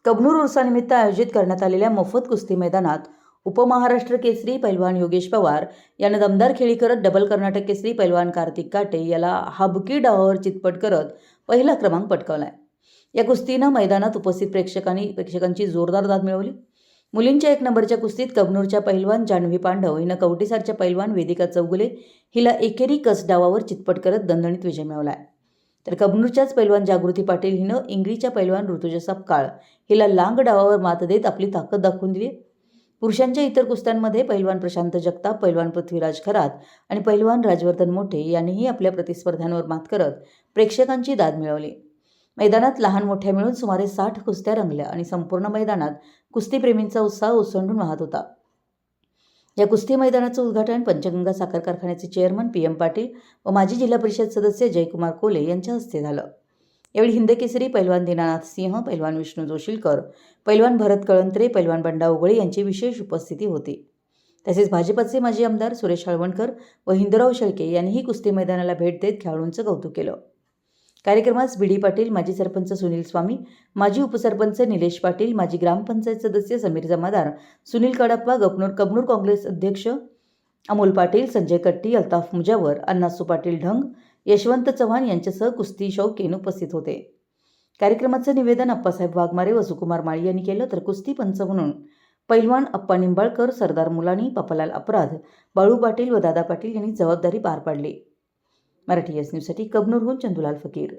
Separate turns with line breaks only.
कबनूर उर्सानिमित्त आयोजित करण्यात आलेल्या मोफत कुस्ती मैदानात उपमहाराष्ट्र केसरी पैलवान योगेश पवार यानं दमदार खेळी करत डबल कर्नाटक केसरी पैलवान कार्तिक काटे याला हबकी डावावर चितपट करत पहिला क्रमांक पटकावलाय। या कुस्तीनं मैदानात उपस्थित प्रेक्षकांची जोरदार दाद मिळवली। मुलींच्या 1 नंबरच्या कुस्तीत कबनूरच्या पैलवान जान्हवी पांडव हिनं कवटीसारच्या पैलवान वेदिका चौगुले हिला एकेरी कस डावावर चितपट करत दणदणीत विजय मिळवलाय। तर कबनूरच्याच पैलवान जागृती पाटील हिनं इंगळीच्या पैलवान ऋतुजा सपकाळ हिला लांग डावावर मात देत आपली ताकद दाखवून दिली। पुरुषांच्या इतर कुस्त्यांमध्ये पैलवान प्रशांत जगताप, पैलवान पृथ्वीराज खरात आणि पैलवान राजवर्धन मोठे यांनीही आपल्या प्रतिस्पर्ध्यांवर मात करत प्रेक्षकांची दाद मिळवली। मैदानात लहान मोठ्या मिळून सुमारे 60 कुस्त्या रंगल्या आणि संपूर्ण मैदानात कुस्तीप्रेमींचा उत्साह ओसंडून वाहत होता। या कुस्ती मैदानाचं उद्घाटन पंचगंगा साखर कारखान्याचे चेअरमन PM पाटील व माजी जिल्हा परिषद सदस्य जयकुमार कोले यांच्या हस्ते झालं। यावेळी हिंदकेसरी पैलवान दीनानाथ सिंह, पैलवान विष्णू जोशीलकर, पैलवान भरत कळंत्रे, पैलवान बंडा उगळे यांची विशेष उपस्थिती होती। तसेच भाजपचे माजी आमदार सुरेश हळवणकर व हिंदराव शेळके यांनीही कुस्ती मैदानाला भेट देत खेळाडूंचं कौतुक केलं। कार्यक्रमात BD पाटील, माजी सरपंच सुनील स्वामी, माजी उपसरपंच निलेश पाटील, माजी ग्रामपंचायत सदस्य समीर जमादार, सुनील कडप्पा, कबनूर काँग्रेस अध्यक्ष अमोल पाटील, संजय कट्टी, अल्ताफ मुजावर, अण्णासू पाटील ढंग, यशवंत चव्हाण यांच्यासह कुस्ती शौकीन उपस्थित होते। कार्यक्रमाचं निवेदन अप्पासाहेब वाघमारे व सुकुमार माळी यांनी केलं। तर कुस्ती पंच म्हणून पैलवान अप्पा निंबाळकर, सरदार मुलानी, पप्पालाल अपराध, बाळू पाटील व दादा पाटील यांनी जबाबदारी पार पाडली। मराठी न्यूजसाठी कबनूरहून चंदुलाल फकीर।